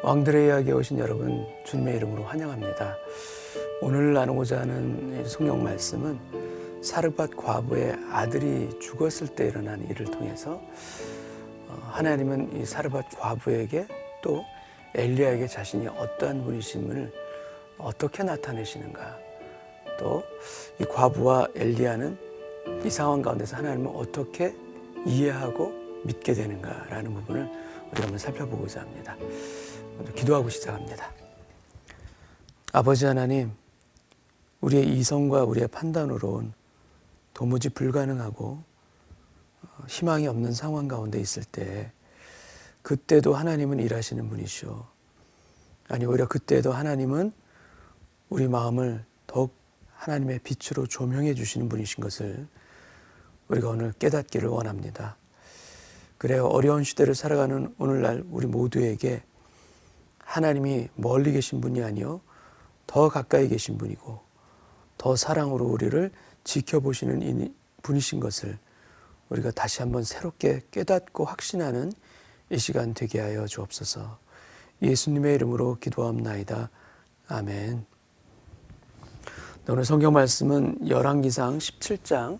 왕들의 이야기에 오신 여러분, 주님의 이름으로 환영합니다. 오늘 나누고자 하는 성경 말씀은 사르밧 과부의 아들이 죽었을 때 일어난 일을 통해서 하나님은 이 사르밧 과부에게 또 엘리야에게 자신이 어떠한 분이심을 어떻게 나타내시는가, 또 이 과부와 엘리야는 이 상황 가운데서 하나님을 어떻게 이해하고 믿게 되는가라는 부분을 우리가 한번 살펴보고자 합니다. 먼저 기도하고 시작합니다. 아버지 하나님, 우리의 이성과 우리의 판단으로는 도무지 불가능하고 희망이 없는 상황 가운데 있을 때, 그때도 하나님은 일하시는 분이시오. 아니, 오히려 그때도 하나님은 우리 마음을 더욱 하나님의 빛으로 조명해 주시는 분이신 것을 우리가 오늘 깨닫기를 원합니다. 그래요, 어려운 시대를 살아가는 오늘날 우리 모두에게 하나님이 멀리 계신 분이 아니요 더 가까이 계신 분이고 더 사랑으로 우리를 지켜보시는 분이신 것을 우리가 다시 한번 새롭게 깨닫고 확신하는 이 시간 되게 하여 주옵소서. 예수님의 이름으로 기도합나이다. 아멘. 오늘 성경 말씀은 열왕기상 17장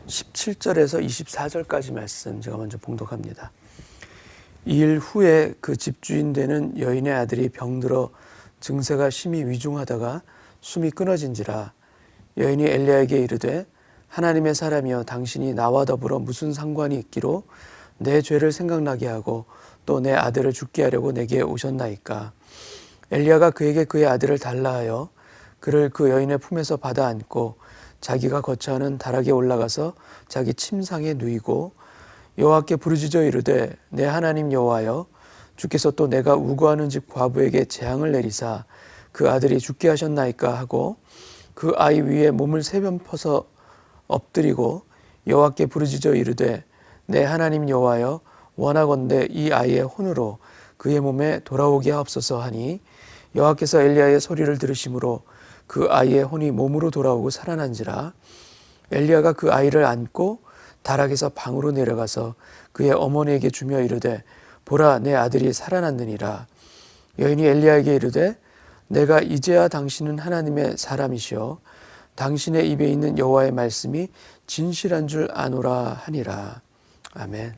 17절에서 24절까지 말씀 제가 먼저 봉독합니다. 이 일 후에 그 집주인 되는 여인의 아들이 병들어 증세가 심히 위중하다가 숨이 끊어진지라. 여인이 엘리야에게 이르되, 하나님의 사람이여, 당신이 나와 더불어 무슨 상관이 있기로 내 죄를 생각나게 하고 또 내 아들을 죽게 하려고 내게 오셨나이까. 엘리야가 그에게 그의 아들을 달라 하여 그를 그 여인의 품에서 받아 안고 자기가 거처하는 다락에 올라가서 자기 침상에 누이고 여호와께 부르짖어 이르되, 내 하나님 여호와여, 주께서 또 내가 우거하는 집 과부에게 재앙을 내리사 그 아들이 죽게 하셨나이까 하고 그 아이 위에 몸을 세 번 퍼서 엎드리고 여호와께 부르짖어 이르되, 내 하나님 여호와여, 원하건대 이 아이의 혼으로 그의 몸에 돌아오게 하옵소서 하니, 여호와께서 엘리야의 소리를 들으심으로 그 아이의 혼이 몸으로 돌아오고 살아난지라. 엘리야가 그 아이를 안고 다락에서 방으로 내려가서 그의 어머니에게 주며 이르되, 보라, 내 아들이 살아났느니라. 여인이 엘리야에게 이르되, 내가 이제야 당신은 하나님의 사람이시오, 당신의 입에 있는 여호와의 말씀이 진실한 줄 아노라 하니라. 아멘.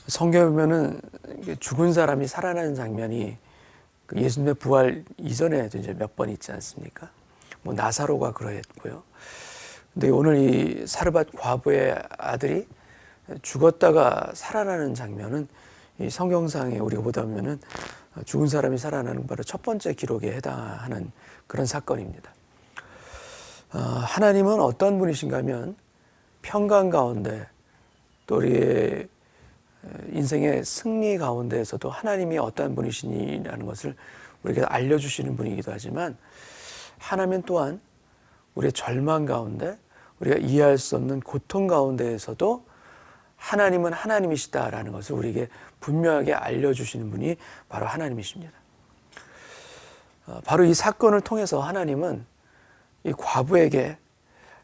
성경에 보면은 죽은 사람이 살아나는 장면이 예수님의 부활 이전에도 이제 몇 번 있지 않습니까? 뭐 나사로가 그러했고요. 근데 오늘 이 사르밧 과부의 아들이 죽었다가 살아나는 장면은 이 성경상에 우리가 보다 보면은 죽은 사람이 살아나는 바로 첫 번째 기록에 해당하는 그런 사건입니다. 하나님은 어떤 분이신가 하면 평강 가운데 또 우리의 인생의 승리 가운데에서도 하나님이 어떠한 분이시니라는 것을 우리에게 알려주시는 분이기도 하지만, 하나님 또한 우리의 절망 가운데, 우리가 이해할 수 없는 고통 가운데에서도 하나님은 하나님이시다라는 것을 우리에게 분명하게 알려주시는 분이 바로 하나님이십니다. 바로 이 사건을 통해서 하나님은 이 과부에게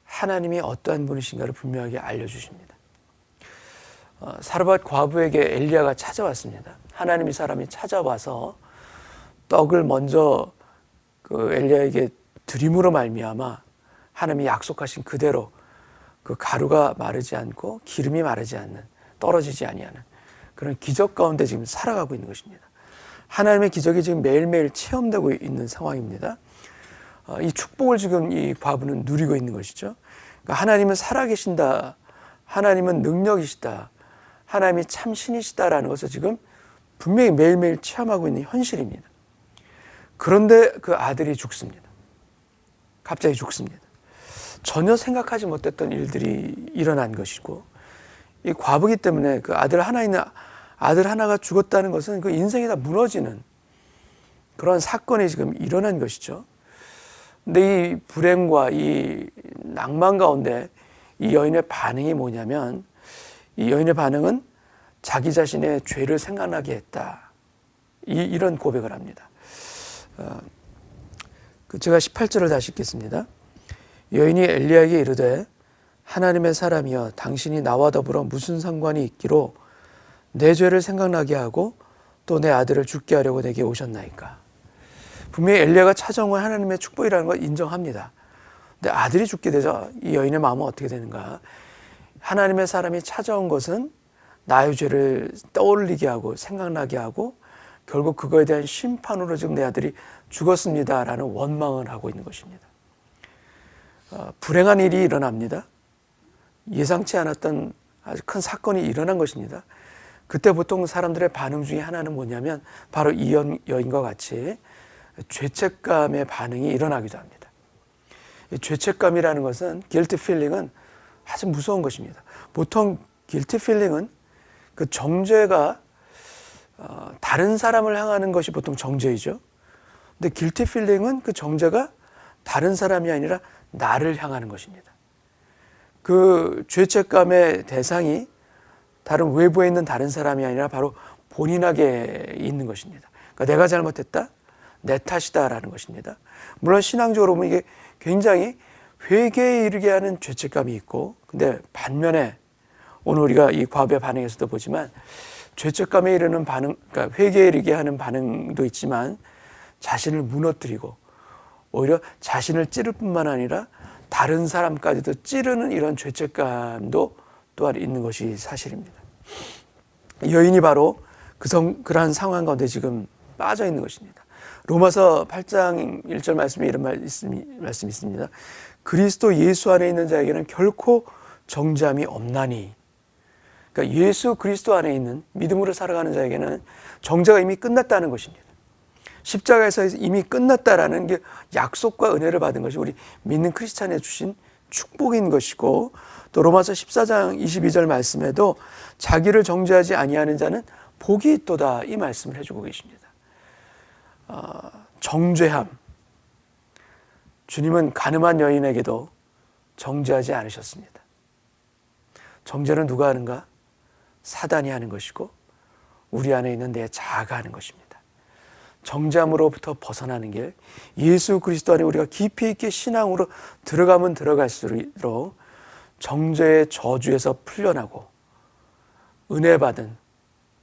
하나님이 어떠한 분이신가를 분명하게 알려주십니다. 사르밧 과부에게 엘리야가 찾아왔습니다. 하나님의 사람이 찾아와서 떡을 먼저 그 엘리야에게 드림으로 말미암아 하나님이 약속하신 그대로 그 가루가 마르지 않고 기름이 마르지 않는, 떨어지지 아니하는 그런 기적 가운데 지금 살아가고 있는 것입니다. 하나님의 기적이 지금 매일매일 체험되고 있는 상황입니다. 이 축복을 지금 이 과부는 누리고 있는 것이죠. 그러니까 하나님은 살아계신다, 하나님은 능력이시다, 하나님이 참 신이시다라는 것을 지금 분명히 매일매일 체험하고 있는 현실입니다. 그런데 그 아들이 죽습니다. 갑자기 죽습니다. 전혀 생각하지 못했던 일들이 일어난 것이고, 이 과부기 때문에 그 아들 하나가 죽었다는 것은 그 인생이 다 무너지는 그런 사건이 지금 일어난 것이죠. 근데 이 불행과 이 낭만 가운데 이 여인의 반응이 뭐냐면, 이 여인의 반응은 자기 자신의 죄를 생각나게 했다, 이런 고백을 합니다. 제가 18절을 다시 읽겠습니다. 여인이 엘리야에게 이르되, 하나님의 사람이여, 당신이 나와 더불어 무슨 상관이 있기로 내 죄를 생각나게 하고 또 내 아들을 죽게 하려고 내게 오셨나이까. 분명히 엘리야가 찾아온 건 하나님의 축복이라는 걸 인정합니다. 근데 아들이 죽게 되자 이 여인의 마음은 어떻게 되는가? 하나님의 사람이 찾아온 것은 나의 죄를 떠올리게 하고 생각나게 하고 결국 그거에 대한 심판으로 지금 내 아들이 죽었습니다라는 원망을 하고 있는 것입니다. 불행한 일이 일어납니다. 예상치 않았던 아주 큰 사건이 일어난 것입니다. 그때 보통 사람들의 반응 중에 하나는 뭐냐면 바로 이 여인과 같이 죄책감의 반응이 일어나기도 합니다. 이 죄책감이라는 것은 guilty feeling은 아주 무서운 것입니다. 보통 guilty feeling은 그 정죄가 다른 사람을 향하는 것이 보통 정죄이죠. 근데 guilty feeling은 그 정죄가 다른 사람이 아니라 나를 향하는 것입니다. 그 죄책감의 대상이 다른 외부에 있는 다른 사람이 아니라 바로 본인에게 있는 것입니다. 그러니까 내가 잘못했다, 내 탓이다라는 것입니다. 물론 신앙적으로 보면 이게 굉장히 회개에 이르게 하는 죄책감이 있고, 근데 반면에 오늘 우리가 이 과부의 반응에서도 보지만 죄책감에 이르는 반응, 그러니까 회개에 이르게 하는 반응도 있지만 자신을 무너뜨리고 오히려 자신을 찌를 뿐만 아니라 다른 사람까지도 찌르는 이런 죄책감도 또한 있는 것이 사실입니다. 여인이 바로 그러한 상황 가운데 지금 빠져 있는 것입니다. 로마서 8장 1절 말씀에 이런 말씀이 있습니다. 그리스도 예수 안에 있는 자에게는 결코 정죄함이 없나니. 그러니까 예수 그리스도 안에 있는 믿음으로 살아가는 자에게는 정죄가 이미 끝났다는 것입니다. 십자가에서 이미 끝났다라는 게 약속과 은혜를 받은 것이 우리 믿는 크리스찬에 주신 축복인 것이고, 또 로마서 14장 22절 말씀에도 자기를 정죄하지 아니하는 자는 복이 있도다 이 말씀을 해주고 계십니다. 정죄함, 주님은 가늠한 여인에게도 정죄하지 않으셨습니다. 정죄는 누가 하는가? 사단이 하는 것이고 우리 안에 있는 내 자아가 하는 것입니다. 정죄함으로부터 벗어나는 길, 예수 그리스도 안에 우리가 깊이 있게 신앙으로 들어가면 들어갈수록 정죄의 저주에서 풀려나고 은혜받은,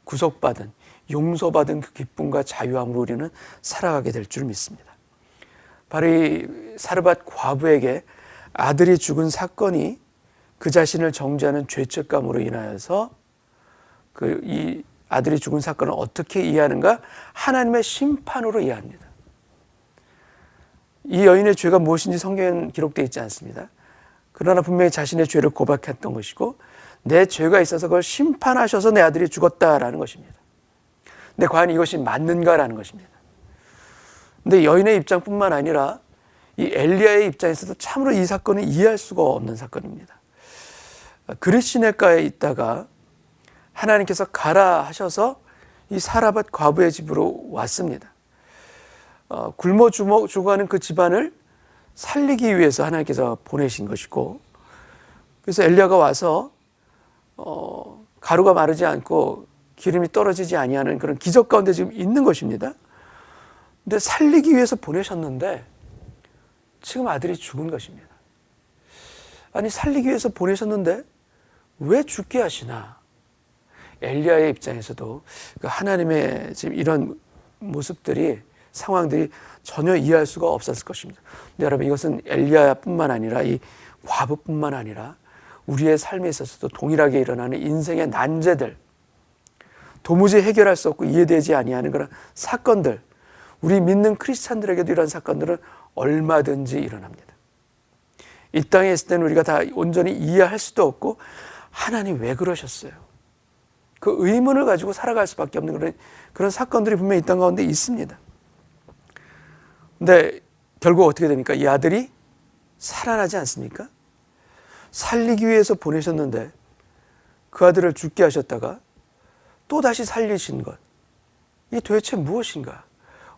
구속받은, 용서받은 그 기쁨과 자유함으로 우리는 살아가게 될 줄 믿습니다. 바로 이 사르밧 과부에게 아들이 죽은 사건이 그 자신을 정죄하는 죄책감으로 인하여서 이 아들이 죽은 사건을 어떻게 이해하는가? 하나님의 심판으로 이해합니다. 이 여인의 죄가 무엇인지 성경에는 기록되어 있지 않습니다. 그러나 분명히 자신의 죄를 고백했던 것이고 내 죄가 있어서 그걸 심판하셔서 내 아들이 죽었다라는 것입니다. 근데 과연 이것이 맞는가라는 것입니다. 근데 여인의 입장뿐만 아니라 이 엘리야의 입장에서도 참으로 이 사건을 이해할 수가 없는 사건입니다. 그릿 시내가에 있다가 하나님께서 가라 하셔서 이 사르밧 과부의 집으로 왔습니다. 굶어 죽어가는 그 집안을 살리기 위해서 하나님께서 보내신 것이고, 그래서 엘리야가 와서 가루가 마르지 않고 기름이 떨어지지 아니하는 그런 기적 가운데 지금 있는 것입니다. 근데 살리기 위해서 보내셨는데 지금 아들이 죽은 것입니다. 아니, 살리기 위해서 보내셨는데 왜 죽게 하시나? 엘리야의 입장에서도 하나님의 지금 이런 모습들이, 상황들이 전혀 이해할 수가 없었을 것입니다. 근데 여러분, 이것은 엘리야뿐만 아니라 이 과부뿐만 아니라 우리의 삶에 있어서도 동일하게 일어나는 인생의 난제들, 도무지 해결할 수 없고 이해되지 아니하는 그런 사건들, 우리 믿는 크리스찬들에게도 이런 사건들은 얼마든지 일어납니다. 이 땅에 있을 때는 우리가 다 온전히 이해할 수도 없고 하나님 왜 그러셨어요? 그 의문을 가지고 살아갈 수밖에 없는 그런 사건들이 분명히 이 땅 가운데 있습니다. 근데 결국 어떻게 됩니까? 이 아들이 살아나지 않습니까? 살리기 위해서 보내셨는데 그 아들을 죽게 하셨다가 또 다시 살리신 것, 이게 도대체 무엇인가?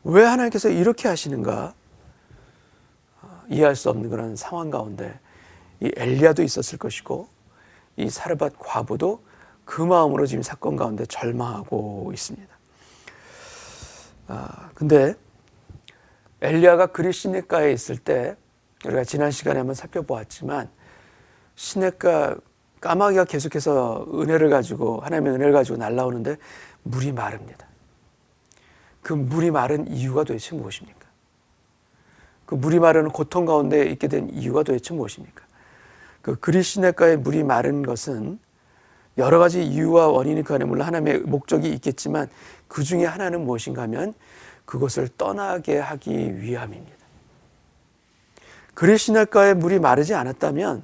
왜 하나님께서 이렇게 하시는가? 이해할 수 없는 그런 상황 가운데 이 엘리야도 있었을 것이고 이 사르밧 과부도 그 마음으로 지금 사건 가운데 절망하고 있습니다. 근데 엘리야가 그릿 시내가에 있을 때 우리가 지난 시간에 한번 살펴보았지만 시내가 까마귀가 계속해서 은혜를 가지고, 하나님의 은혜를 가지고 날아오는데 물이 마릅니다. 그 물이 마른 이유가 도대체 무엇입니까? 그 물이 마르는 고통 가운데 있게 된 이유가 도대체 무엇입니까? 그 그릿시냇가의 물이 마른 것은 여러 가지 이유와 원인이 그 안에 물론 하나님의 목적이 있겠지만 그 중에 하나는 무엇인가 하면 그것을 떠나게 하기 위함입니다. 그릿시냇가의 물이 마르지 않았다면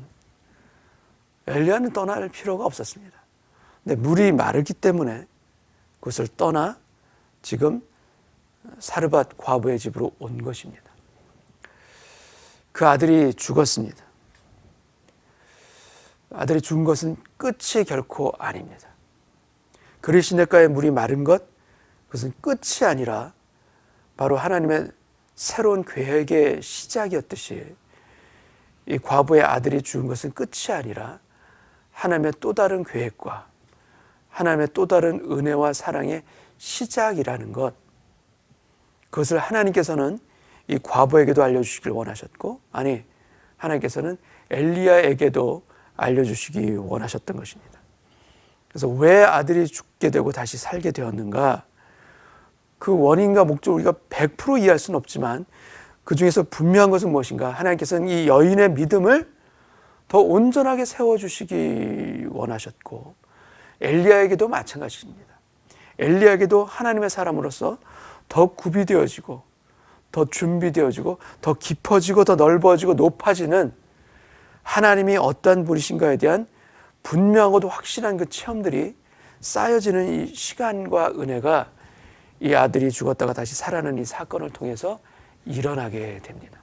엘리야는 떠날 필요가 없었습니다. 근데 물이 마르기 때문에 그것을 떠나 지금 사르밧 과부의 집으로 온 것입니다. 그 아들이 죽었습니다. 아들이 죽은 것은 끝이 결코 아닙니다. 그릿시냇가의 물이 마른 것, 그것은 끝이 아니라 바로 하나님의 새로운 계획의 시작이었듯이 이 과부의 아들이 죽은 것은 끝이 아니라 하나님의 또 다른 계획과 하나님의 또 다른 은혜와 사랑의 시작이라는 것, 그것을 하나님께서는 이 과부에게도 알려주시길 원하셨고, 아니 하나님께서는 엘리야에게도 알려주시기 원하셨던 것입니다. 그래서 왜 아들이 죽게 되고 다시 살게 되었는가, 그 원인과 목적을 우리가 100% 이해할 수는 없지만 그 중에서 분명한 것은 무엇인가, 하나님께서는 이 여인의 믿음을 더 온전하게 세워주시기 원하셨고, 엘리야에게도 마찬가지입니다. 엘리야에게도 하나님의 사람으로서 더 구비되어지고 더 준비되어지고 더 깊어지고 더 넓어지고 높아지는 하나님이 어떠한 분이신가에 대한 분명하고도 확실한 그 체험들이 쌓여지는 이 시간과 은혜가 이 아들이 죽었다가 다시 살아나는 이 사건을 통해서 일어나게 됩니다.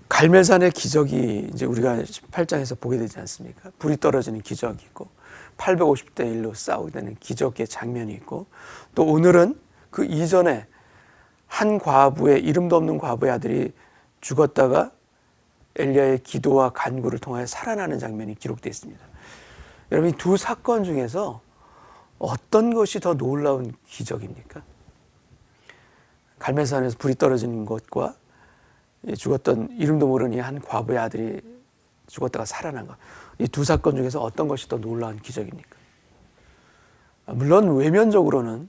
갈멜산의 기적이 이제 우리가 18장에서 보게 되지 않습니까? 불이 떨어지는 기적이 있고 850대 1로 싸우게 되는 기적의 장면이 있고, 또 오늘은 그 이전에 한 과부의, 이름도 없는 과부의 아들이 죽었다가 엘리야의 기도와 간구를 통하여 살아나는 장면이 기록되어 있습니다. 여러분, 이 두 사건 중에서 어떤 것이 더 놀라운 기적입니까? 갈멜산에서 불이 떨어지는 것과 죽었던 이름도 모르는 한 과부의 아들이 죽었다가 살아난 것, 이 두 사건 중에서 어떤 것이 더 놀라운 기적입니까? 물론 외면적으로는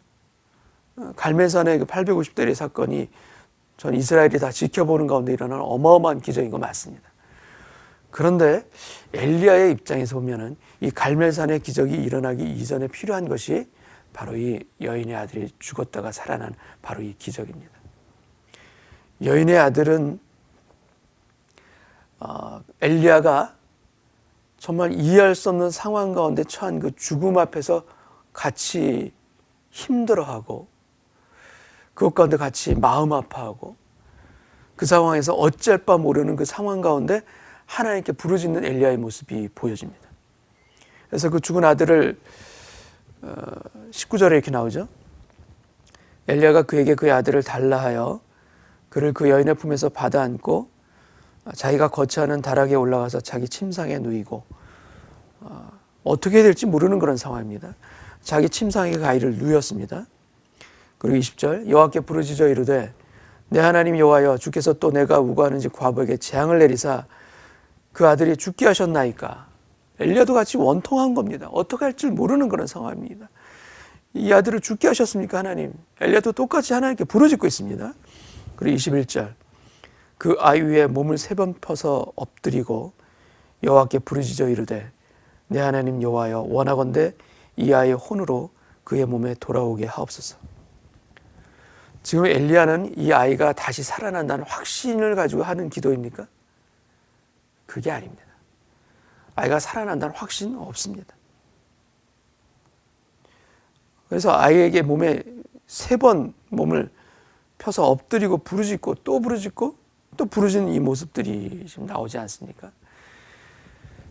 갈멜산의 그 850대의 사건이 전 이스라엘이 다 지켜보는 가운데 일어나는 어마어마한 기적인 거 맞습니다. 그런데 엘리야의 입장에서 보면은 이 갈멜산의 기적이 일어나기 이전에 필요한 것이 바로 이 여인의 아들이 죽었다가 살아난 바로 이 기적입니다. 여인의 아들은 엘리야가 정말 이해할 수 없는 상황 가운데 처한 그 죽음 앞에서 같이 힘들어하고 그것 가운데 같이 마음 아파하고 그 상황에서 어쩔 바 모르는 그 상황 가운데 하나님께 부르짖는 엘리야의 모습이 보여집니다. 그래서 그 죽은 아들을 19절에 이렇게 나오죠. 엘리야가 그에게 그의 아들을 달라 하여 그를 그 여인의 품에서 받아 안고 자기가 거처하는 다락에 올라가서 자기 침상에 누이고, 어떻게 될지 모르는 그런 상황입니다. 자기 침상에 그 아이를 누였습니다. 그리고 20절, 여호와께 부르짖어 이르되 내 하나님 여호와여, 주께서 또 내가 우고하는 집 과부에게 재앙을 내리사 그 아들이 죽게 하셨나이까. 엘리야도 같이 원통한 겁니다. 어떻게 할 줄 모르는 그런 상황입니다. 이 아들을 죽게 하셨습니까 하나님? 엘리야도 똑같이 하나님께 부르짖고 있습니다. 그리고 21절, 그 아이 위에 몸을 3번 펴서 엎드리고 여호와께 부르짖어 이르되 내 하나님 여호와여, 원하건대 이 아이의 혼으로 그의 몸에 돌아오게 하옵소서. 지금 엘리야는 이 아이가 다시 살아난다는 확신을 가지고 하는 기도입니까? 그게 아닙니다. 아이가 살아난다는 확신은 없습니다. 그래서 아이에게 몸에 3번 몸을 펴서 엎드리고 부르짖고 또 부르짖고 또 부르짖는 이 모습들이 지금 나오지 않습니까?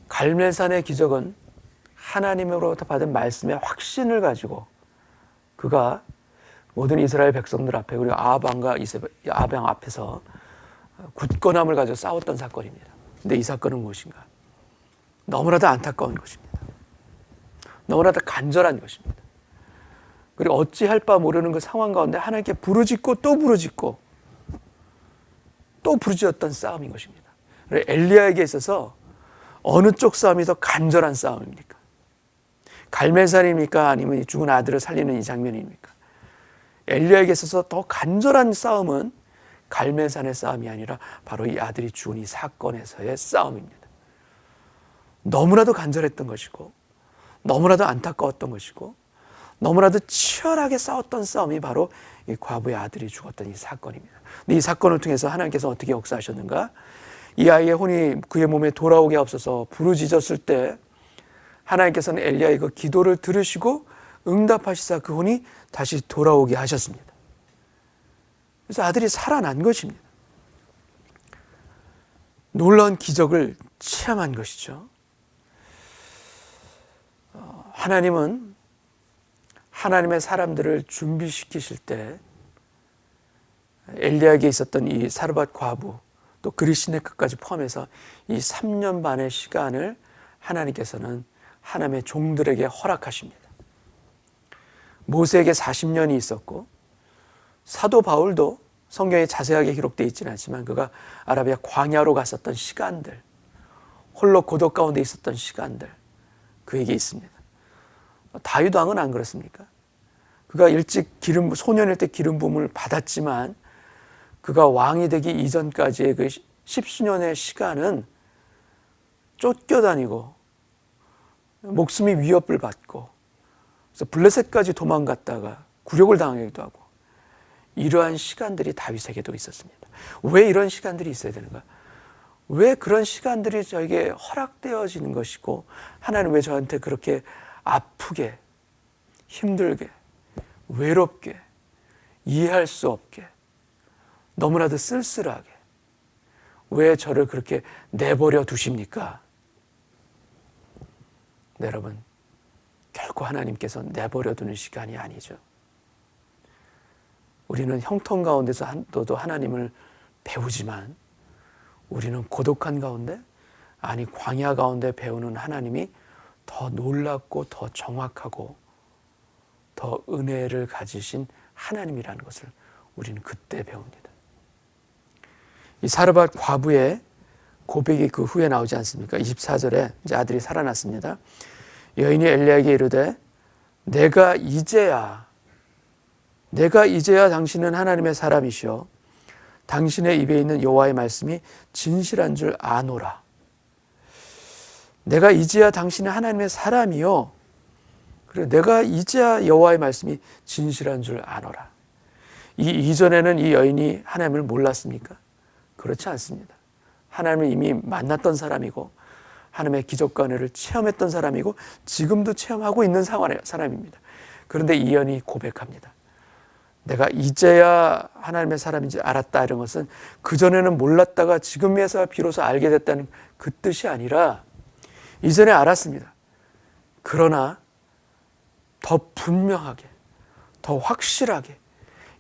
갈멜산의 기적은 하나님으로부터 받은 말씀의 확신을 가지고 그가 모든 이스라엘 백성들 앞에, 그리고 아방 앞에서 굳건함을 가지고 싸웠던 사건입니다. 근데 이 사건은 무엇인가? 너무나도 안타까운 것입니다. 너무나도 간절한 것입니다. 그리고 어찌할 바 모르는 그 상황 가운데 하나님께 부르짖고 또 부르짖고 또 부르짖었던 싸움인 것입니다. 엘리야에게 있어서 어느 쪽 싸움이 더 간절한 싸움입니까? 갈멜산입니까? 아니면 죽은 아들을 살리는 이 장면입니까? 엘리야에게 있어서 더 간절한 싸움은 갈멜산의 싸움이 아니라 바로 이 아들이 죽은 이 사건에서의 싸움입니다. 너무나도 간절했던 것이고 너무나도 안타까웠던 것이고 너무나도 치열하게 싸웠던 싸움이 바로 이 과부의 아들이 죽었던 이 사건입니다. 근데 이 사건을 통해서 하나님께서 어떻게 역사하셨는가? 이 아이의 혼이 그의 몸에 돌아오게 없어서 부르짖었을 때 하나님께서는 엘리야의 그 기도를 들으시고 응답하시사 그 혼이 다시 돌아오게 하셨습니다. 그래서 아들이 살아난 것입니다. 놀라운 기적을 체험한 것이죠. 하나님은 하나님의 사람들을 준비시키실 때 엘리야에게 있었던 이 사르밧 과부 또 그리시네카까지 포함해서 이 3년 반의 시간을 하나님께서는 하나님의 종들에게 허락하십니다. 모세에게 40년이 있었고 사도 바울도 성경에 자세하게 기록되어 있지는 않지만 그가 아라비아 광야로 갔었던 시간들, 홀로 고독 가운데 있었던 시간들 그에게 있습니다. 다윗 왕은 안 그렇습니까? 그가 일찍 소년일 때 기름 부음을 받았지만 그가 왕이 되기 이전까지의 그 10수년의 시간은 쫓겨다니고 목숨이 위협을 받고 그래서 블레셋까지 도망갔다가 굴욕을 당하기도 하고 이러한 시간들이 다윗에게도 있었습니다. 왜 이런 시간들이 있어야 되는가? 왜 그런 시간들이 저에게 허락되어지는 것이고 하나님 왜 저한테 그렇게 아프게 힘들게 외롭게 이해할 수 없게 너무나도 쓸쓸하게 왜 저를 그렇게 내버려 두십니까? 네, 여러분 결코 하나님께서 내버려 두는 시간이 아니죠. 우리는 형통 가운데서도 하나님을 배우지만 우리는 고독한 가운데 아니 광야 가운데 배우는 하나님이 더 놀랍고 더 정확하고 더 은혜를 가지신 하나님이라는 것을 우리는 그때 배웁니다. 이 사르밧 과부의 고백이 그 후에 나오지 않습니까? 24절에 이제 아들이 살아났습니다. 여인이 엘리야에게 이르되 내가 이제야 당신은 하나님의 사람이시오 당신의 입에 있는 여호와의 말씀이 진실한 줄 아노라. 내가 이제야 당신은 하나님의 사람이요 그래 내가 이제야 여호와의 말씀이 진실한 줄 아노라. 이 이전에는 이 여인이 하나님을 몰랐습니까? 그렇지 않습니다. 하나님을 이미 만났던 사람이고 하나님의 기적과 은혜를 체험했던 사람이고 지금도 체험하고 있는 사람입니다. 그런데 이 여인이 고백합니다. 내가 이제야 하나님의 사람인지 알았다 이런 것은 그전에는 몰랐다가 지금에서 비로소 알게 됐다는 그 뜻이 아니라 이전에 알았습니다. 그러나 더 분명하게 더 확실하게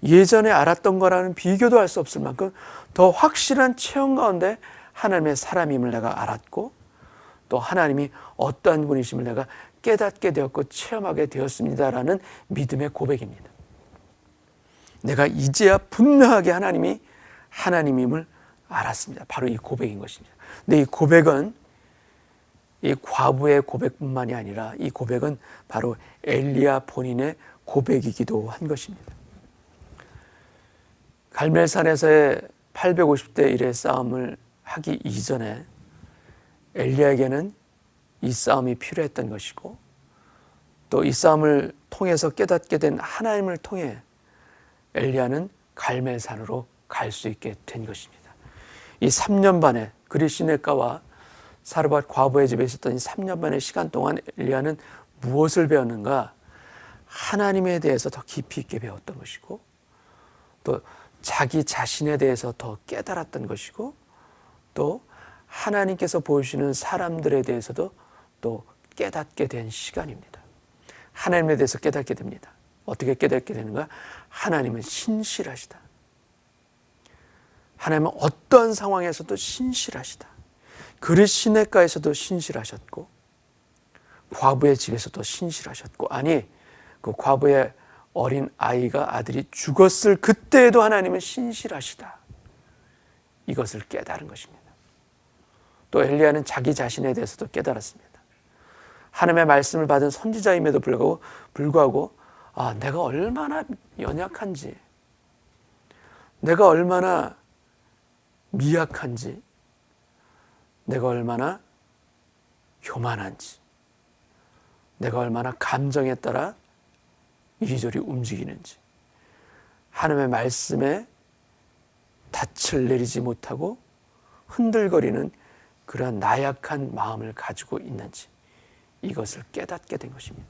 예전에 알았던 거라는 비교도 할 수 없을 만큼 더 확실한 체험 가운데 하나님의 사람임을 내가 알았고 또 하나님이 어떠한 분이심을 내가 깨닫게 되었고 체험하게 되었습니다라는 믿음의 고백입니다. 내가 이제야 분명하게 하나님이 하나님임을 알았습니다. 바로 이 고백인 것입니다. 근데 이 고백은 이 과부의 고백뿐만이 아니라 이 고백은 바로 엘리야 본인의 고백이기도 한 것입니다. 갈멜산에서의 850대 1의 싸움을 하기 이전에 엘리야에게는 이 싸움이 필요했던 것이고 또 이 싸움을 통해서 깨닫게 된 하나님을 통해 엘리야는 갈멜산으로 갈 수 있게 된 것입니다. 이 3년 반의 그리시네가와 사르밧 과부의 집에 있었던 이 3년 반의 시간 동안 엘리야는 무엇을 배웠는가? 하나님에 대해서 더 깊이 있게 배웠던 것이고 또 자기 자신에 대해서 더 깨달았던 것이고 또 하나님께서 보여주시는 사람들에 대해서도 또 깨닫게 된 시간입니다. 하나님에 대해서 깨닫게 됩니다. 어떻게 깨닫게 되는가? 하나님은 신실하시다. 하나님은 어떤 상황에서도 신실하시다. 그리시네가에서도 신실하셨고 과부의 집에서도 신실하셨고 아니 그 과부의 어린 아이가 아들이 죽었을 그때에도 하나님은 신실하시다. 이것을 깨달은 것입니다. 또 엘리야는 자기 자신에 대해서도 깨달았습니다. 하나님의 말씀을 받은 선지자임에도 불구하고 내가 얼마나 연약한지, 내가 얼마나 미약한지, 내가 얼마나 교만한지, 내가 얼마나 감정에 따라 이리저리 움직이는지, 하나님의 말씀에 닻을 내리지 못하고 흔들거리는 그러한 나약한 마음을 가지고 있는지, 이것을 깨닫게 된 것입니다.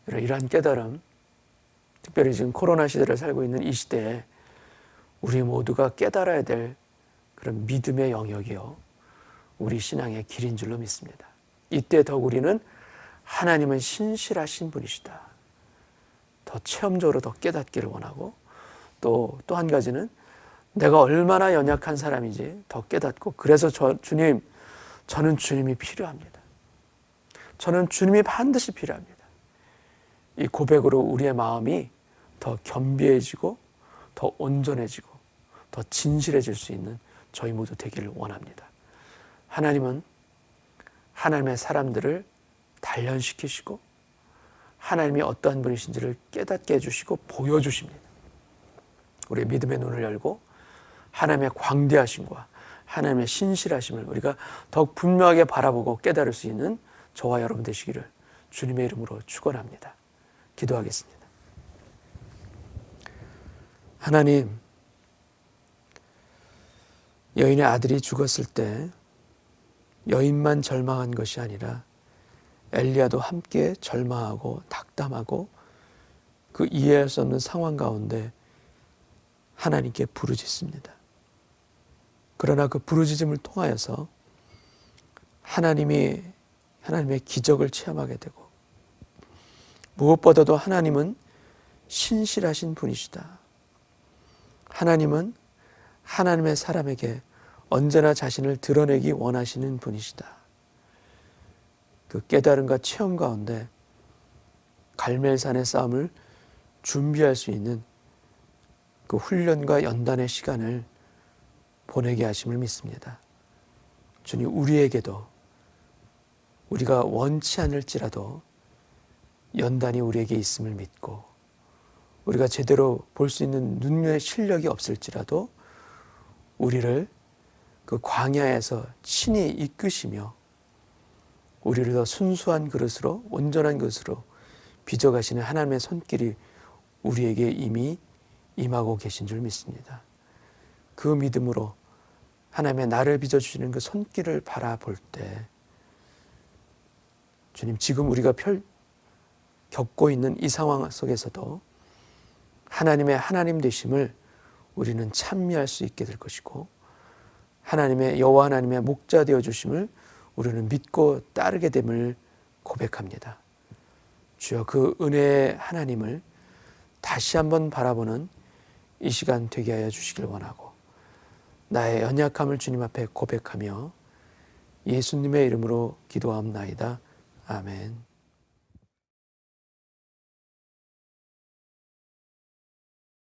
이러한 깨달음, 특별히 지금 코로나 시대를 살고 있는 이 시대에 우리 모두가 깨달아야 될 그런 믿음의 영역이요, 우리 신앙의 길인 줄로 믿습니다. 이때 더욱 우리는 하나님은 신실하신 분이시다, 더 체험적으로 더 깨닫기를 원하고, 또 한 가지는 내가 얼마나 연약한 사람인지 더 깨닫고, 그래서 주님, 저는 주님이 필요합니다. 저는 주님이 반드시 필요합니다. 이 고백으로 우리의 마음이 더 겸비해지고 더 온전해지고 더 진실해질 수 있는 저희 모두 되기를 원합니다. 하나님은 하나님의 사람들을 단련시키시고 하나님이 어떠한 분이신지를 깨닫게 해주시고 보여주십니다. 우리의 믿음의 눈을 열고 하나님의 광대하심과 하나님의 신실하심을 우리가 더욱 분명하게 바라보고 깨달을 수 있는 저와 여러분 되시기를 주님의 이름으로 축원합니다. 기도하겠습니다. 하나님, 여인의 아들이 죽었을 때 여인만 절망한 것이 아니라 엘리야도 함께 절망하고 낙담하고 그 이해할 수 없는 상황 가운데 하나님께 부르짖습니다. 그러나 그 부르짖음을 통하여서 하나님의 기적을 체험하게 되고, 무엇보다도 하나님은 신실하신 분이시다. 하나님은 하나님의 사람에게 언제나 자신을 드러내기 원하시는 분이시다. 그 깨달음과 체험 가운데 갈멜산의 싸움을 준비할 수 있는 그 훈련과 연단의 시간을 보내게 하심을 믿습니다. 주님, 우리에게도 우리가 원치 않을지라도 연단이 우리에게 있음을 믿고, 우리가 제대로 볼 수 있는 눈의 실력이 없을지라도 우리를 그 광야에서 친히 이끄시며 우리를 더 순수한 그릇으로, 온전한 그릇으로 빚어가시는 하나님의 손길이 우리에게 이미 임하고 계신 줄 믿습니다. 그 믿음으로 하나님의 나를 빚어주시는 그 손길을 바라볼 때, 주님, 지금 우리가 겪고 있는 이 상황 속에서도 하나님의 하나님 되심을 우리는 찬미할 수 있게 될 것이고, 하나님의 여호와 하나님의 목자 되어 주심을 우리는 믿고 따르게 됨을 고백합니다. 주여, 그 은혜의 하나님을 다시 한번 바라보는 이 시간 되게 하여 주시길 원하고, 나의 연약함을 주님 앞에 고백하며 예수님의 이름으로 기도하옵나이다. 아멘.